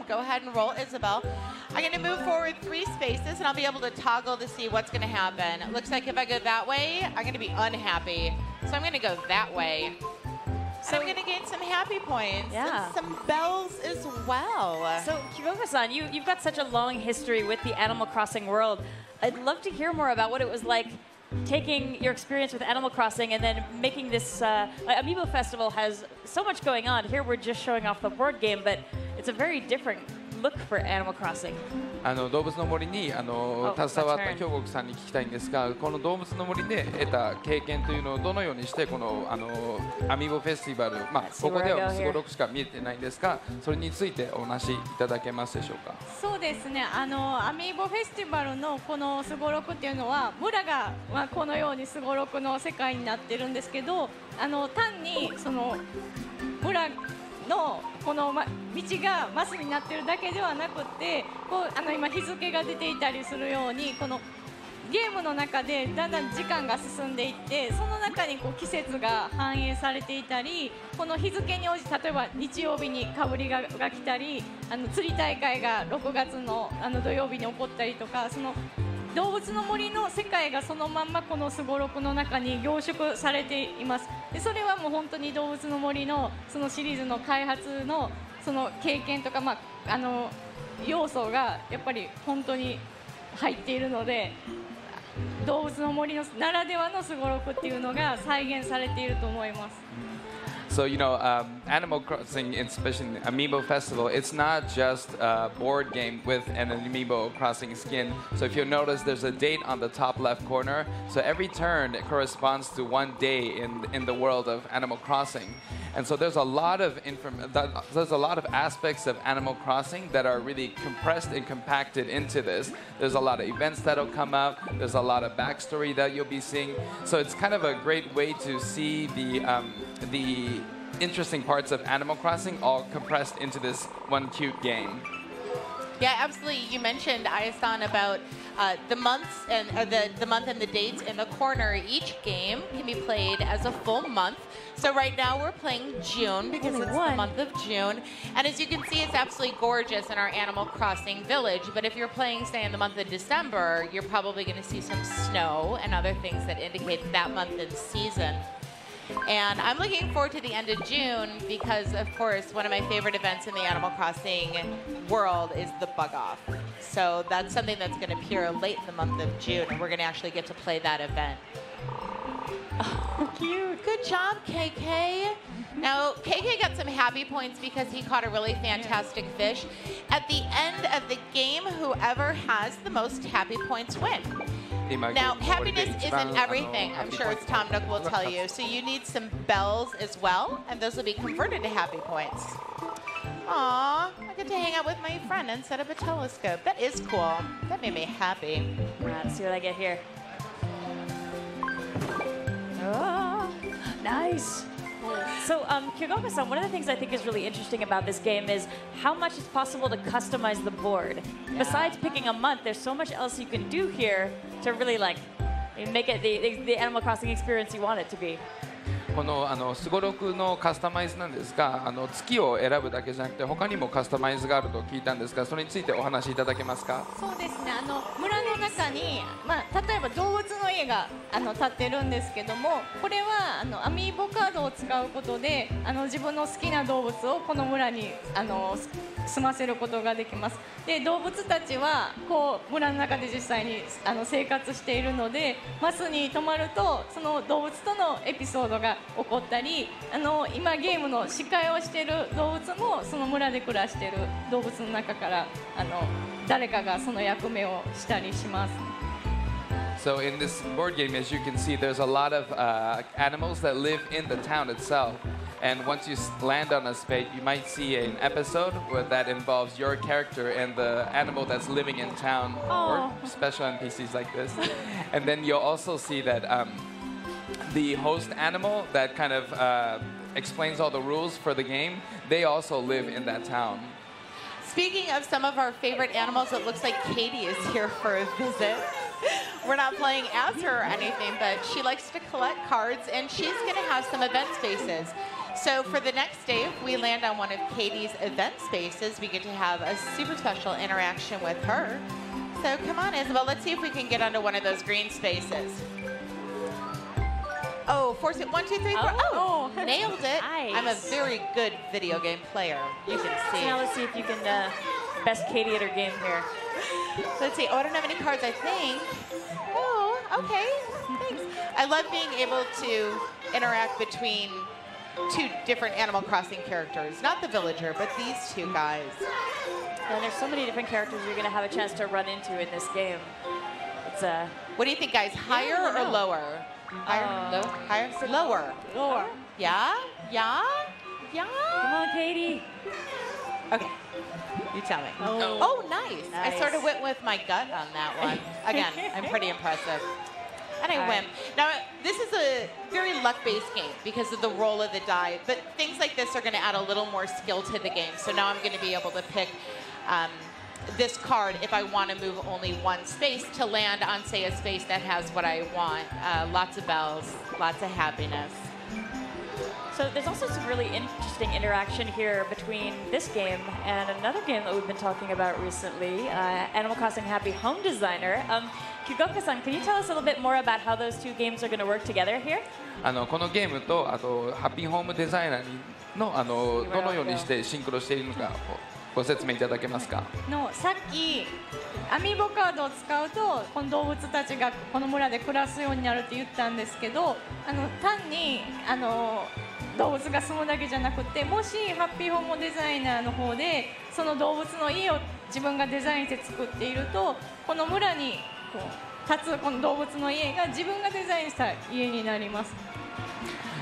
Go ahead and roll, Isabel. I'm going to move forward 3 spaces, and I'll be able to toggle to see what's going to happen. It looks like if I go that way, I'm going to be unhappy. So I'm going to go that way. So I'm going to gain some happy points and some bells as well. So, Kyogo-san, you've got such a long history with the Animal Crossing world. I'd love to hear more about what it was like taking your experience with Animal Crossing and then making this Amiibo Festival has so much going on. Here we're just showing off the board game, but it's a very different look for Animal Crossing. 動物の森に携わった京極さんに聞きたいんですが、この動物の森で得た経験というのをどのようにしてこのアミーボフェスティバル、ここではすごろくしか見えてないんですが、それについてお話しいただけますでしょうか。そうですね。アミーボフェスティバルのこのすごろくっていうのは村がこのようにすごろくの世界になってるんですけど、単にその村のこの道がマスになっているだけではなくて、今日付が出ていたりするようにこのゲームの中でだんだん時間が進んでいって、その中に季節が反映されていたり、この日付に応じて例えば日曜日にかぶりが来たり、釣り大会が6月の土曜日に起こったりとか、その動物の森の世界がそのまんまこのすごろくの中に凝縮されています。でそれはもう本当に動物の森のそのシリーズの開発のその経験とか、要素がやっぱり本当に入っているので、動物の森のならではのすごろくっていうのが再現されていると思います。So, Animal Crossing, especially the Amiibo Festival, it's not just a board game with an Amiibo Crossing skin. So if you notice, there's a date on the top left corner. So every turn corresponds to one day in the world of Animal Crossing. And so there's a lot of aspects of Animal Crossing that are really compressed and compacted into this. There's a lot of events that'll come up. There's a lot of backstory that you'll be seeing. So it's kind of a great way to see the interesting parts of Animal Crossing all compressed into this one cute game. Yeah, absolutely. You mentioned, Ayasan, about the months and the month and the dates in the corner. Each game can be played as a full month. So right now we're playing June because it's the month of June. And as you can see, it's absolutely gorgeous in our Animal Crossing village. But if you're playing, say, in the month of December, you're probably going to see some snow and other things that indicate that month and season. And I'm looking forward to the end of June because, of course, one of my favorite events in the Animal Crossing world is the Bug Off. So that's something that's going to appear late in the month of June, and we're going to actually get to play that event. Oh, cute. Good job, KK. Now, KK got some happy points because he caught a really fantastic fish. At the end of the game, whoever has the most happy points win. Now, happiness isn't everything. I'm sure as Tom Nook will tell you. So you need some bells as well, and those will be converted to happy points. Aw, I get to hang out with my friend and set up a telescope. That is cool. That made me happy. Let's see what I get here. Oh, nice. So, Kyogo-san, one of the things I think is really interesting about this game is how much it's possible to customize the board. Yeah. Besides picking a month, there's so much else you can do here to really make it the Animal Crossing experience you want it to be. このすごろくのカスタマイズなんですが、月を選ぶだけじゃなくて他にもカスタマイズがあると聞いたんですが、それについてお話しいただけますか。そうですね。村の中に、例えば動物の家が建ってるんですけども、これはアミーボカードを使うことで自分の好きな動物をこの村に住ませることができます。で、動物たちはこう村の中で実際に生活しているので、マスに泊まるとその動物とのエピソードが起こったり、今ゲームの司会をしている動物もその村で暮らしている動物の中から誰かがその役目をしたりします。So in this board game, as you can see, there's a lot of animals that live in the town itself. And once you land on a space, you might see an episode that involves your character and the animal that's living in town, or special NPCs like this. And then you'll also see that the host animal that kind of explains all the rules for the game, they also live in that town. Speaking of some of our favorite animals, it looks like Katie is here for a visit. we're not playing as her or anything, but she likes to collect cards, and she's going to have some event spaces. So for the next day, if we land on one of Katie's event spaces, we get to have a super special interaction with her. So come on, Isabel, let's see if we can get onto one of those green spaces. Oh, 1, 2, 3, 4. Oh, nailed it. Nice. I'm a very good video game player. You can see. So now let's see if you can best Katie at her game here. Let's see. Oh, I don't have any cards, I think. Oh, okay. Thanks. I love being able to interact between 2 different Animal Crossing characters. Not the villager, but these 2 guys. And there's so many different characters you're going to have a chance to run into in this game. It's What do you think, guys? Higher or lower? Higher? Lower? Higher? Lower. Lower. Yeah? Yeah? Yeah? Come on, Katie. Okay. You tell me. Oh. Nice. I Nice. sort of went with my gut on that one. Again, I'm pretty impressive. And I win. Now, this is a very luck-based game because of the roll of the die, but things like this are going to add a little more skill to the game. So now I'm going to be able to pick this card if I want to move only one space to land on, say, a space that has what I want. Lots of bells, lots of happiness. So there's also some really interesting interaction here between this game and another game that we've been talking about recently, Animal Crossing Happy Home Designer. Kugoka-san, can you tell us a little bit more about how those 2 games are going to work together here? このゲームとあとハッピーホームデザイナーのどのようにしてシンクロしているのかご説明いただけますか。さっきアミーボカードを使うとこの動物たちがこの村で暮らすようになるって言ったんですけど、単に動物が住むだけじゃなくて、もしハッピーホームデザイナーの方でその動物の家を自分がデザインして作っていると、この村に立つこの動物の家が自分がデザインした家になります。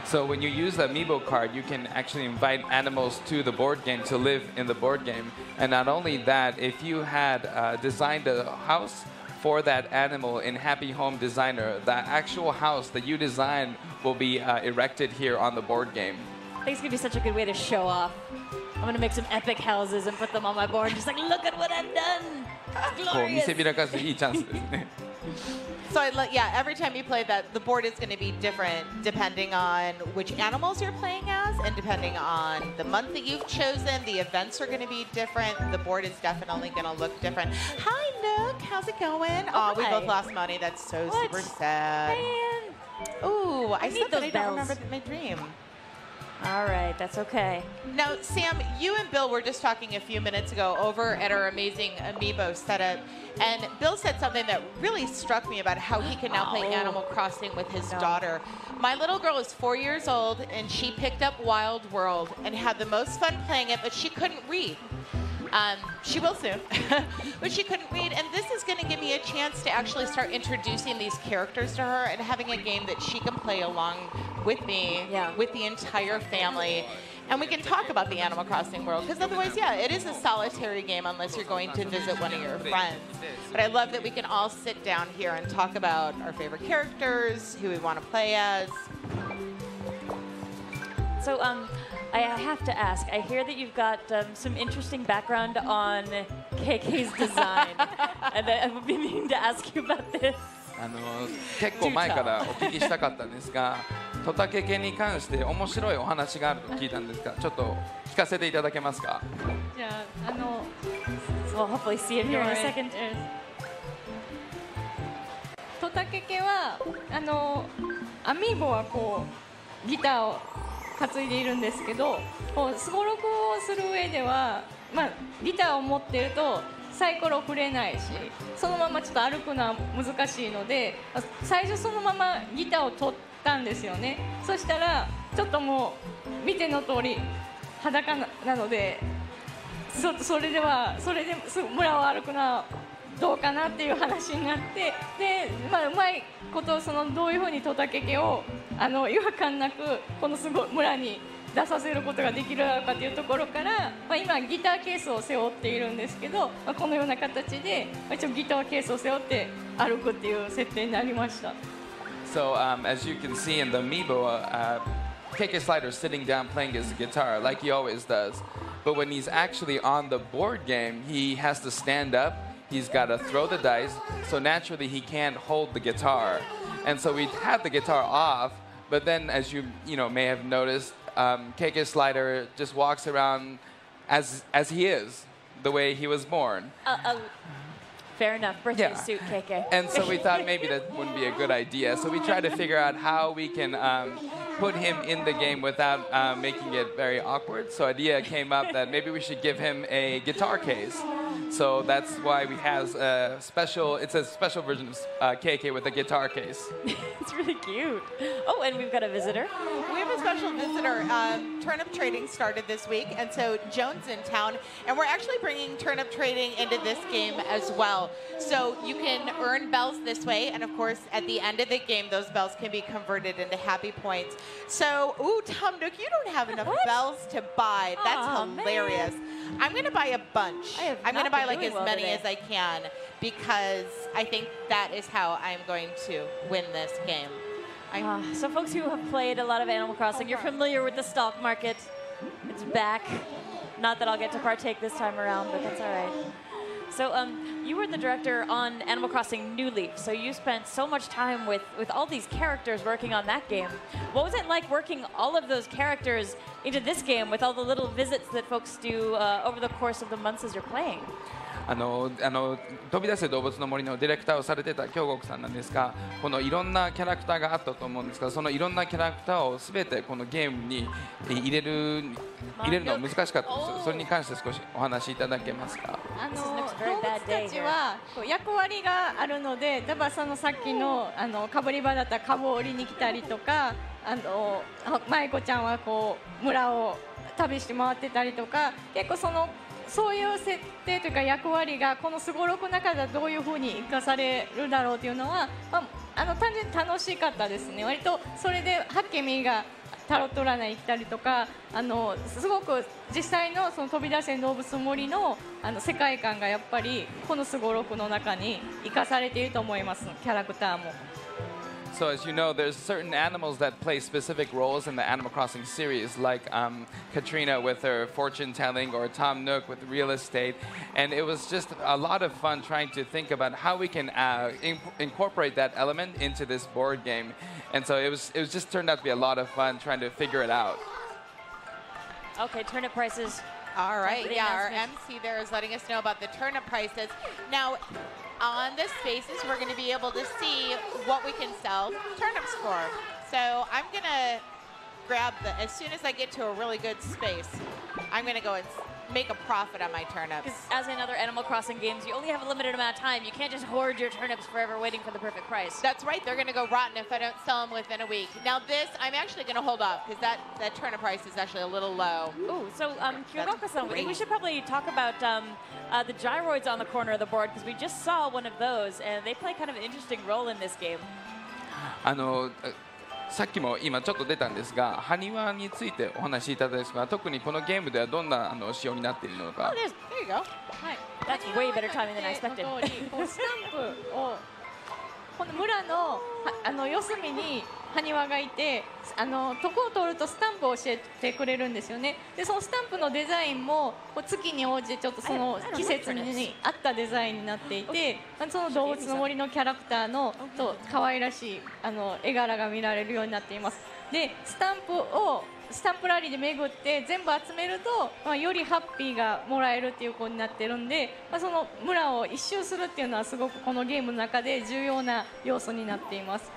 So when you use the amiibo card, you can actually invite animals to the board game to live in the board game. And not only that, if you had designed a house for that animal in Happy Home Designer, that actual house that you designed will be erected here on the board game. I think it's going to be such a good way to show off. I'm going to make some epic houses and put them on my board. Just like, look at what I've done. It's こう見 glorious. せびらかすいいチャンスですね。 So yeah, every time you play that, the board is going to be different depending on which animals you're playing as, and depending on the month that you've chosen. The events are going to be different. The board is definitely going to look different. Hi, Nook. How's it going? Oh, we hi. both lost money. That's so What? super sad. Man. Ooh, I need said that those I don't bells. remember my dream. All right, that's okay. Now, Sam, you and Bill were just talking a few minutes ago over at our amazing amiibo setup, and Bill said something that really struck me about how he can now play Animal Crossing with his daughter. My little girl is 4 years old, and she picked up Wild World and had the most fun playing it, but she couldn't read. She will soon, but she couldn't read, and this is going to give me a chance to actually start introducing these characters to her and having a game that she can play along with me, with the entire family, and we can talk about the Animal Crossing world, because otherwise, yeah, it is a solitary game unless you're going to visit one of your friends. But I love that we can all sit down here and talk about our favorite characters, who we want to play as. So, I have to ask, I hear that you've got some interesting background on KK's design, and I would be meaning to ask you about this. 結構前からお聞きしたかったんですが、トタケケに関して面白いお話があると聞いたんですが、ちょっと聞かせていただけますか。じゃあWe'll hopefully see it here in a second. トタケケはアミーボはこうギターを担いでいるんですけど、すごろくをする上では、ギターを持っているとサイコロ振れないし、そのままちょっと歩くのは難しいので、最初そのままギターを取ったんですよね。そしたらちょっともう見ての通り裸なので、それで村を歩くのはどうかなっていう話になって、で、うまいことどういうふうにトタケケを違和感なくこの村に出させることができるかというところから、今ギターケースを背負っているんですけど、このような形で一応ギターケースを背負って歩くっていう設定になりました。So as you can see in the amiibo, KK Slider is sitting down playing his guitar like he always does. But when he's actually on the board game, he has to stand up. he's got to throw the dice, so naturally he can't hold the guitar. And so we had the guitar off, but then as you may have noticed, KK Slider just walks around as he is, the way he was born. Fair enough. Birthday suit, KK. And so we thought maybe that wouldn't be a good idea. So we tried to figure out how we can put him in the game without making it very awkward. So idea came up that maybe we should give him a guitar case. So that's why we have a special version of KK with a guitar case. It's really cute. Oh, and we've got a visitor. We have a special visitor. Turnip trading started this week, and so Joan's in town, and we're actually bringing turnip trading into this game as well. So you can earn bells this way, and of course, at the end of the game, those bells can be converted into happy points. So, ooh, Tom Nook, you don't have enough bells to buy. That's hilarious. Man. I'm going to buy a bunch. I'm going to buy like as many as I can, because I think that is how I'm going to win this game. So folks who have played a lot of Animal Crossing, you're familiar with the stock market. It's back. Not that I'll get to partake this time around, but that's all right. So you were the director on Animal Crossing New Leaf, so you spent so much time with all these characters working on that game. What was it like working all of those characters into this game with all the little visits that folks do over the course of the months as you're playing? 飛び出せ動物の森のディレクターをされてた京極さんなんですが、このいろんなキャラクターがあったと思うんですが、そのいろんなキャラクターをすべてこのゲームに入れるのは難しかったです。それに関して少しお話しいただけますか。動物たちは役割があるので、例えばそのさっきのかぶり場だったら株を折りに来たりとか、舞子ちゃんはこう村を旅して回ってたりとか、結構そういう設定というか役割がこのすごろくの中ではどういうふうに生かされるだろうというのは、単純に楽しかったですね。割とそれでハッケミーがタロット占いに来たりとか、すごく実際のその飛び出せ動物の森の世界観がやっぱりこのすごろくの中に生かされていると思います。キャラクターも。So as you know, there's certain animals that play specific roles in the Animal Crossing series, like Katrina with her fortune telling, or Tom Nook with real estate. And it was just a lot of fun trying to think about how we can incorporate that element into this board game. And so it was just turned out to be a lot of fun trying to figure it out. Okay, Turnip Prices. All right, yeah, our MC there is letting us know about the turnip prices. Now, on the spaces, we're going to be able to see what we can sell turnips for. So I'm going to grab as soon as I get to a really good space, I'm going to go and make a profit on my turnips. Because as in other Animal Crossing games, you only have a limited amount of time. You can't just hoard your turnips forever waiting for the perfect price. That's right. They're going to go rotten if I don't sell them within a week. Now this, I'm actually going to hold off because that turnip price is actually a little low. Ooh, so Kyogoka-san, we should probably talk about the gyroids on the corner of the board, because we just saw one of those, and they play kind of an interesting role in this game. さっきも今ちょっと出たんですが、埴輪についてお話しいただきますが、特にこのゲームではどんな仕様になっているのか。There you go. はい。That's way better timing than I expected. スタンプをこの村の四隅に埴輪がいて、とこを通るとスタンプを教えてくれるんですよね。でそのスタンプのデザインも月に応じてちょっとその季節に合ったデザインになっていて、その動物の森のキャラクターの可愛らしい絵柄が見られるようになっています。でスタンプラリーで巡って全部集めると、よりハッピーがもらえるっていうことになってるんで、その村を一周するっていうのはすごくこのゲームの中で重要な要素になっています。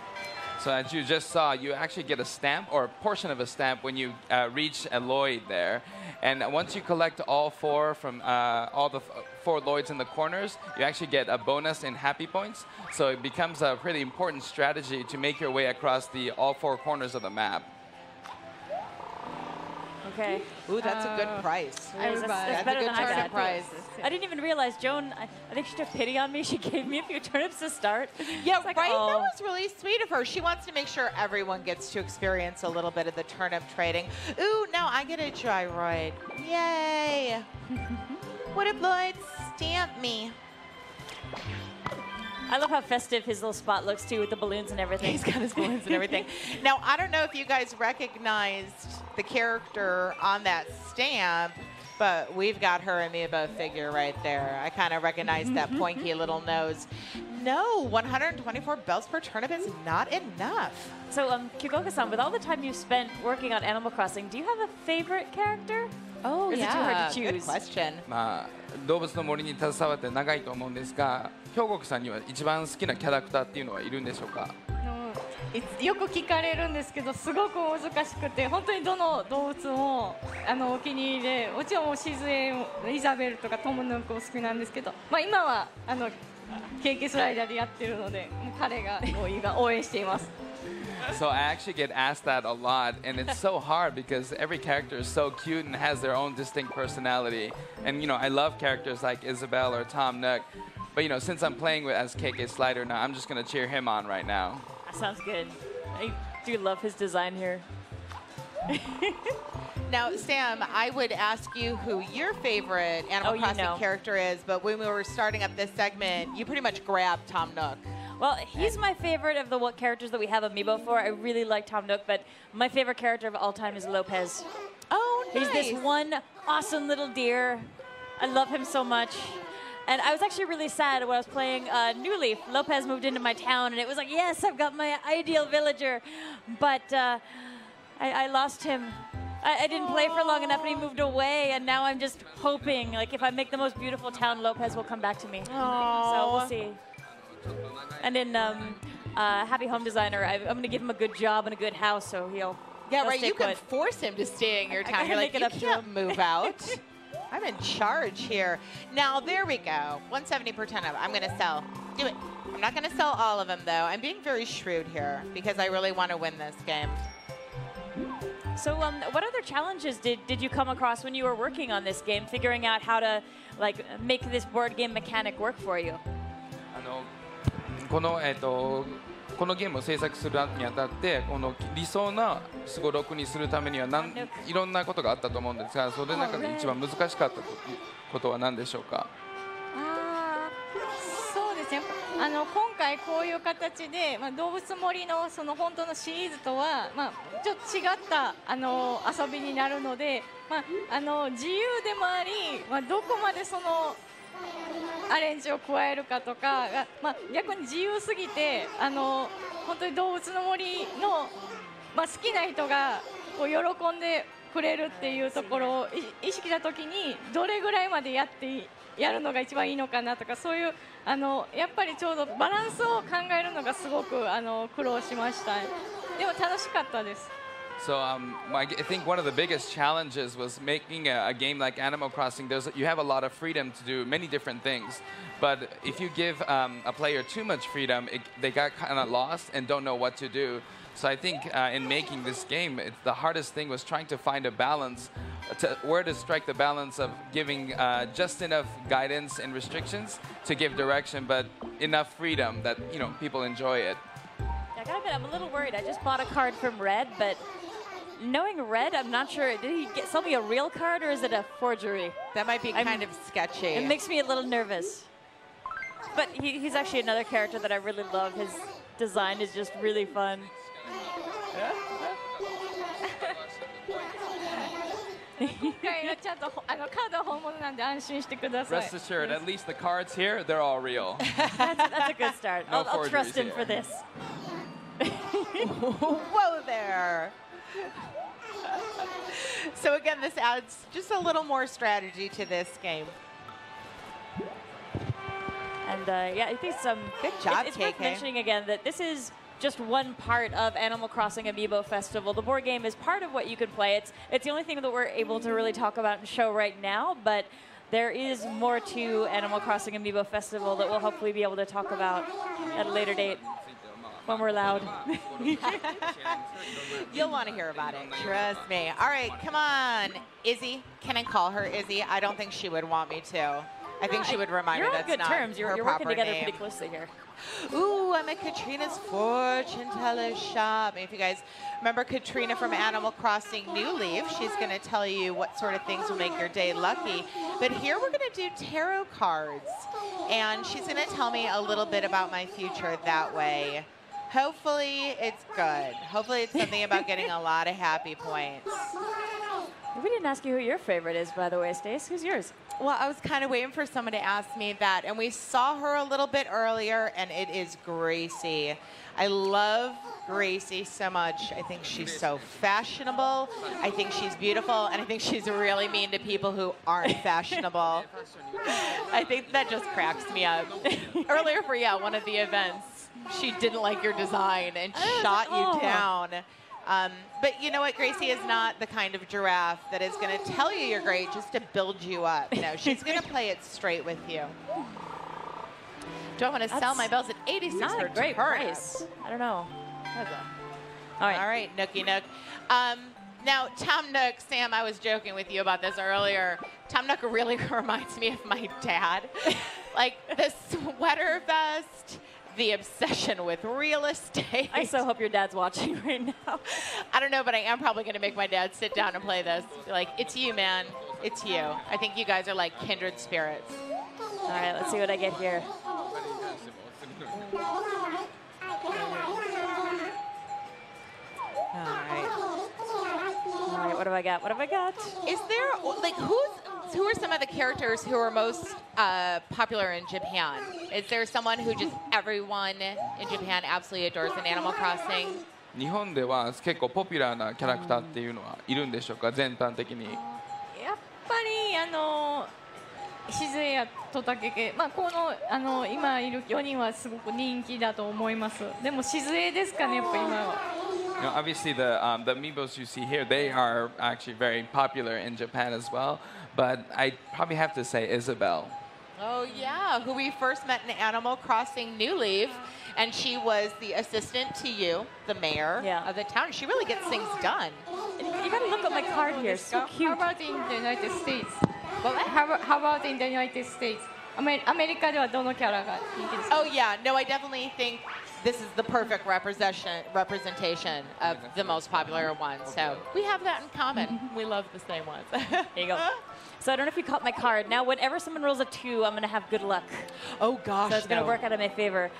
So as you just saw, you actually get a stamp or a portion of a stamp when you reach a Lloyd there. And once you collect all four from all the four Lloyds in the corners, you actually get a bonus in happy points. So it becomes a pretty important strategy to make your way across all four corners of the map. Okay. Ooh, that's a good price. That's better than I got. Price. I didn't even realize Joan, I think she took pity on me. She gave me a few turnips to start. Yeah, like, right? oh. That was really sweet of her. She wants to make sure everyone gets to experience a little bit of the turnip trading. Ooh, now I get a gyroid. Yay. What if Lloyd stamped me? I love how festive his little spot looks, too, with the balloons and everything. He's got his balloons and everything. Now, I don't know if you guys recognized the character on that stamp. But we've got her amiibo figure right there. I kind of recognize that pointy little nose. No, 124 bells per turnip is not enough. So, Kyugoka-san, with all the time you've spent working on Animal Crossing, do you have a favorite character? Oh, Or is it too hard to good choose? question. まあ動物の森に携わって長いと思うんですが、兵国さんには一番好きなキャラクターっていうのはいるんでしょうか？よく聞かれるんですけど、すごく難しくて、本当にどの動物もお気に入りで、もちろんシズエン、イザベルとかトムヌークも好きなんですけど、まあ今はケーキスライダーでやってるので、もう彼が今応援しています。So I actually get asked that a lot, and it's so hard because every character is so cute and has their own distinct personality. And I love characters like Isabelle or Tom Nook, but since I'm playing with as KK Slider now, I'm just gonna cheer him on right now. That sounds good. I do love his design here. Now, Sam, I would ask you who your favorite Animal Crossing character is, but when we were starting up this segment, you pretty much grabbed Tom Nook. Well, he's my favorite of the characters that we have amiibo for. I really like Tom Nook, but my favorite character of all time is Lopez. Oh, nice. He's this one awesome little deer. I love him so much. And I was actually really sad when I was playing New Leaf. Lopez moved into my town, and it was like, yes, I've got my ideal villager. But I lost him. I didn't play for long enough, and he moved away. And now I'm just hoping, like, if I make the most beautiful town, Lopez will come back to me. Aww. So we'll see. And in Happy Home Designer, I'm going to give him a good job and a good house, so he'll right. stay You put. can force him to stay in your town. I You're like, make it you up to can't him." move out. I'm in charge here. Now, there we go. 170 per turnip. I'm going to sell. Do it. I'm not going to sell all of them, though. I'm being very shrewd here because I really want to win this game. So what other challenges did you come across when you were working on this game, figuring out how to make this board game mechanic work for you? このゲームを制作するにあたってこの理想なすごろくにするためにはいろんなことがあったと思うんですが、それの中で一番難しかったことは何でしょうか？そうですね。今回こういう形で、動物森のその本当のシリーズとは、ちょっと違った遊びになるので、自由でもあり、どこまでそのアレンジを加えるかとかが、逆に自由すぎて本当に動物の森の、好きな人がこう喜んでくれるっていうところを意識したときにどれぐらいまでやるのが一番いいのかなとか、そういうやっぱりちょうどバランスを考えるのがすごく苦労しました。でも楽しかったです。So I think one of the biggest challenges was making a game like Animal Crossing. You have a lot of freedom to do many different things, but if you give a player too much freedom, they got kind of lost and don't know what to do. So I think in making this game, the hardest thing was trying to find a balance, where to strike the balance of giving just enough guidance and restrictions to give direction, but enough freedom that people enjoy it. I gotta admit, I'm a little worried. I just bought a card from Red, but knowing Red, I'm not sure. Did he sell me a real card or is it a forgery? That might be kind of sketchy. It makes me a little nervous. But he's actually another character that I really love. His design is just really fun. Rest assured, at least the cards here, they're all real. That's a good start. No I'll trust him here. for this. Whoa there. So again, this adds just a little more strategy to this game. And yeah, I think good job, it's worth KK. mentioning again that this is just one part of Animal Crossing Amiibo Festival. The board game is part of what you can play. It's the only thing that we're able to really talk about and show right now, but there is more to Animal Crossing Amiibo Festival that we'll hopefully be able to talk about at a later date when we're loud. You'll want to hear about it, trust me. All right, come on, Izzy. Can I call her Izzy? I don't think she would want me to. I think she would remind her that's good not terms. You're her working proper together name. pretty closely here. Ooh, I'm at Katrina's fortune teller shop. If you guys remember Katrina from Animal Crossing New Leaf, she's going to tell you what sort of things will make your day lucky. But here we're going to do tarot cards, and she's going to tell me a little bit about my future that way. Hopefully it's good. Hopefully it's something about getting a lot of happy points. We didn't ask you who your favorite is, by the way, Stace. Who's yours? Well, I was kind of waiting for someone to ask me that, and we saw her a little bit earlier, and it is Gracie. I love Gracie so much. I think she's so fashionable. I think she's beautiful, and I think she's really mean to people who aren't fashionable. I think that just cracks me up. Earlier for one of the events, she didn't like your design and shot you down. But you know what? Gracie is not the kind of giraffe that is going to tell you you're great just to build you up. No, she's going to play it straight with you. Do I want to sell my bells at 86 not for a great Turnip? price. I don't know. All right, Nookie Nook. Now, Tom Nook, Sam, I was joking with you about this earlier. Tom Nook really reminds me of my dad. Like the sweater vest, the obsession with real estate. I so hope your dad's watching right now. I don't know, but I am probably going to make my dad sit down and play this. Like, it's you, man. It's you. I think you guys are like kindred spirits. All right, let's see what I get here. All right, what have I got? What have I got? Is there, like, who are some of the characters who are most popular in Japan? Is there someone who just everyone in Japan absolutely adores in Animal Crossing? 日本では結構ポピュラーなキャラクターっていうのはいるんでしょうか、全般的に。やっぱりしずえやトタケケ、まあこの今いる4人はすごく人気だと思います。でもしずえですかね、やっぱ今は。You know, obviously, the amiibos you see here, they are actually very popular in Japan as well. But I probably have to say Isabelle. Oh, yeah, who we first met in Animal Crossing New Leaf. And she was the assistant to you, the mayor of the town. She really gets things done. You gotta look at my card here. So cute. How about in the United States? How about in the United States? アメリカではどのキャラが人気ですか? Oh, yeah. No, I definitely think this is the perfect representation of the most popular ones. So we have that in common. We love the same ones. There you go. So I don't know if you caught my card. Now, whenever someone rolls a 2, I'm going to have good luck. Oh, gosh, So it's going to work out in my favor.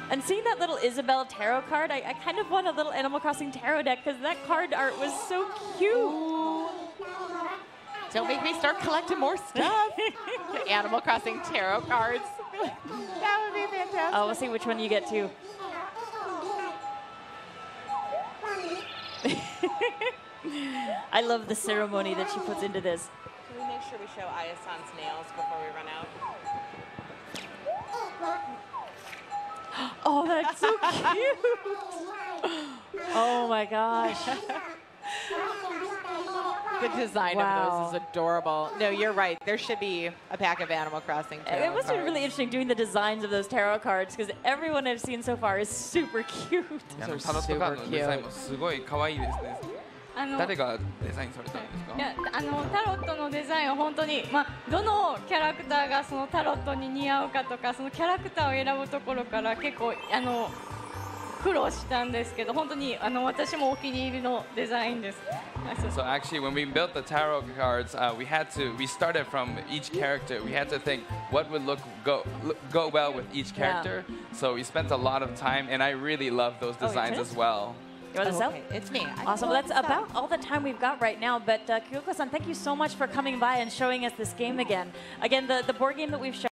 And seeing that little Isabelle tarot card, I kind of want a little Animal Crossing tarot deck because that card art was so cute. Ooh. Don't make me start collecting more stuff. Animal Crossing tarot cards. That would be fantastic. Oh, we'll see which one you get too. I love the ceremony that she puts into this. Can we make sure we show Ayasan's nails before we run out? Oh, that's so cute. Oh my gosh. The design of those is adorable. No, you're right. There should be a pack of Animal Crossing tarot It must have been really interesting doing the designs of those tarot cards because everyone I've seen so far is super cute. タロットカードのデザインもすごい可愛いですね。誰がデザインされたんですか？いやタロットのデザインは本当に、まあ、どのキャラクターがそのタロットに似合うかとかそのキャラクターを選ぶところから結構苦労したんですけど本当に私もお気に入りのデザインです。So actually, when we built the tarot cards, we started from each character. We had to think what would go well with each character. So we spent a lot of time, and I really love those designs as well. You want to sell? It's me. Awesome. Well, that's about all the time we've got right now. But Kyoko-san, thank you so much for coming by and showing us this game again. Again, the board game that we've shown.